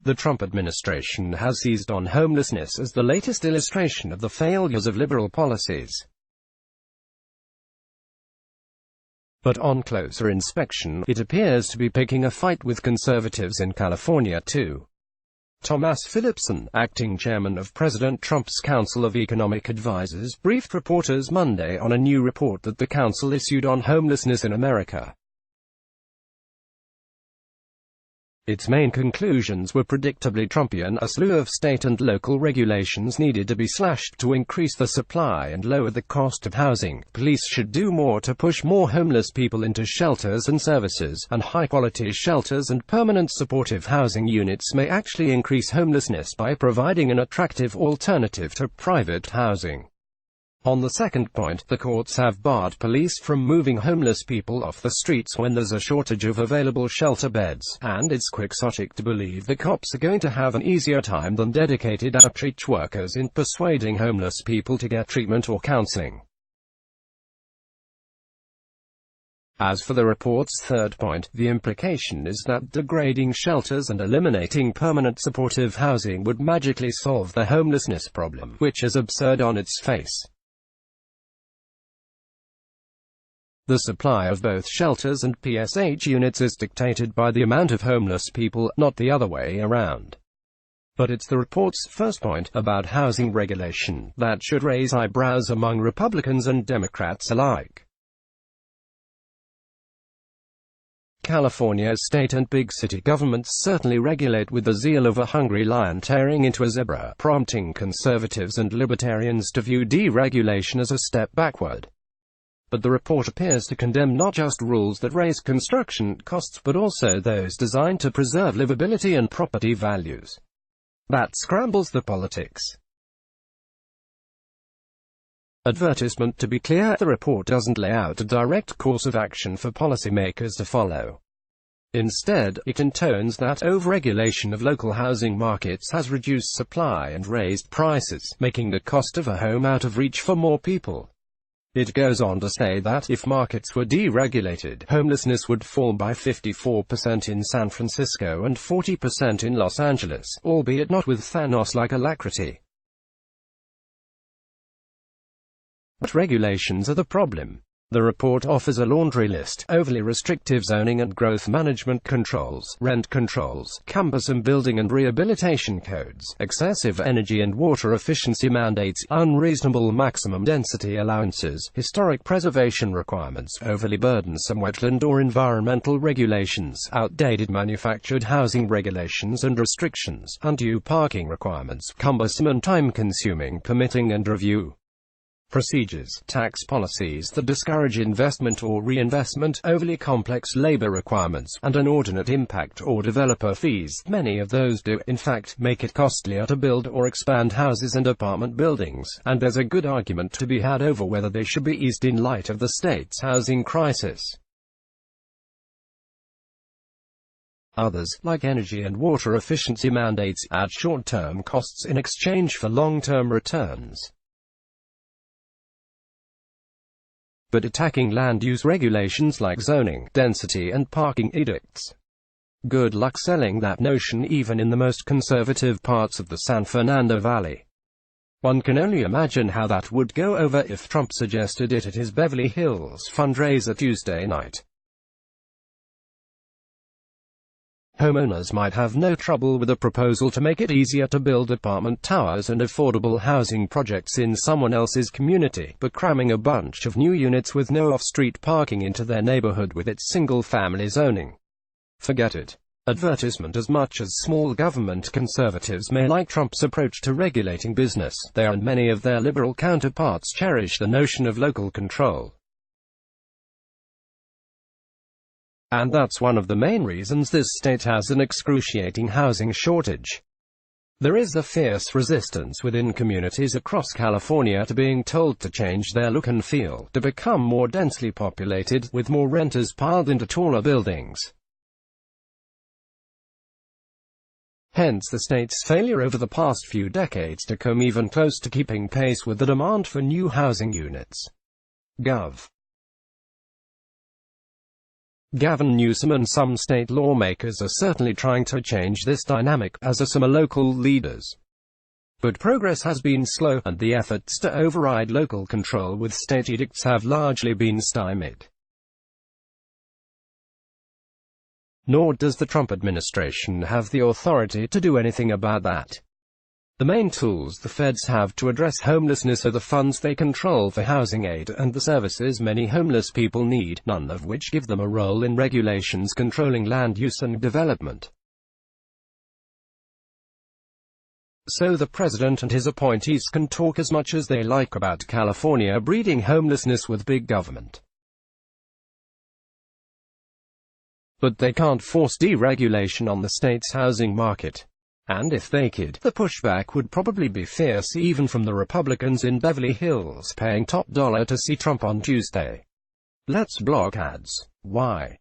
The Trump administration has seized on homelessness as the latest illustration of the failures of liberal policies. But on closer inspection, it appears to be picking a fight with conservatives in California too. Thomas Phillipson, acting chairman of President Trump's Council of Economic Advisers, briefed reporters Monday on a new report that the council issued on homelessness in America. Its main conclusions were predictably Trumpian: a slew of state and local regulations needed to be slashed to increase the supply and lower the cost of housing. Police should do more to push more homeless people into shelters and services, and high-quality shelters and permanent supportive housing units may actually increase homelessness by providing an attractive alternative to private housing. On the second point, the courts have barred police from moving homeless people off the streets when there's a shortage of available shelter beds, and it's quixotic to believe the cops are going to have an easier time than dedicated outreach workers in persuading homeless people to get treatment or counseling. As for the report's third point, the implication is that degrading shelters and eliminating permanent supportive housing would magically solve the homelessness problem, which is absurd on its face. The supply of both shelters and PSH units is dictated by the amount of homeless people, not the other way around. But it's the report's first point, about housing regulation, that should raise eyebrows among Republicans and Democrats alike. California's state and big city governments certainly regulate with the zeal of a hungry lion tearing into a zebra, prompting conservatives and libertarians to view deregulation as a step backward. But the report appears to condemn not just rules that raise construction costs but also those designed to preserve livability and property values. That scrambles the politics. Advertisement: to be clear, the report doesn't lay out a direct course of action for policymakers to follow. Instead, it intones that overregulation of local housing markets has reduced supply and raised prices, making the cost of a home out of reach for more people. It goes on to say that, if markets were deregulated, homelessness would fall by 54% in San Francisco and 40% in Los Angeles, albeit not with Thanos-like alacrity. But regulations are the problem. The report offers a laundry list: overly restrictive zoning and growth management controls, rent controls, campus and building and rehabilitation codes, excessive energy and water efficiency mandates, unreasonable maximum density allowances, historic preservation requirements, overly burdensome wetland or environmental regulations, outdated manufactured housing regulations and restrictions, undue parking requirements, cumbersome and time-consuming permitting and review procedures, tax policies that discourage investment or reinvestment, overly complex labor requirements, and inordinate impact or developer fees. Many of those do, in fact, make it costlier to build or expand houses and apartment buildings, and there's a good argument to be had over whether they should be eased in light of the state's housing crisis. Others, like energy and water efficiency mandates, add short-term costs in exchange for long-term returns. But attacking land use regulations like zoning, density and parking edicts. Good luck selling that notion even in the most conservative parts of the San Fernando Valley. One can only imagine how that would go over if Trump suggested it at his Beverly Hills fundraiser Tuesday night. Homeowners might have no trouble with a proposal to make it easier to build apartment towers and affordable housing projects in someone else's community, but cramming a bunch of new units with no off-street parking into their neighborhood with its single-family zoning. Forget it. Advertisement: as much as small government conservatives may like Trump's approach to regulating business, they and many of their liberal counterparts cherish the notion of local control. And that's one of the main reasons this state has an excruciating housing shortage. There is a fierce resistance within communities across California to being told to change their look and feel, to become more densely populated, with more renters piled into taller buildings. Hence the state's failure over the past few decades to come even close to keeping pace with the demand for new housing units. Gov. Gavin Newsom and some state lawmakers are certainly trying to change this dynamic, as are some local leaders. But progress has been slow, and the efforts to override local control with state edicts have largely been stymied. Nor does the Trump administration have the authority to do anything about that. The main tools the feds have to address homelessness are the funds they control for housing aid and the services many homeless people need, none of which give them a role in regulations controlling land use and development. So the president and his appointees can talk as much as they like about California breeding homelessness with big government. But they can't force deregulation on the state's housing market. And if they could, the pushback would probably be fierce even from the Republicans in Beverly Hills paying top dollar to see Trump on Tuesday. Let's block ads. Why?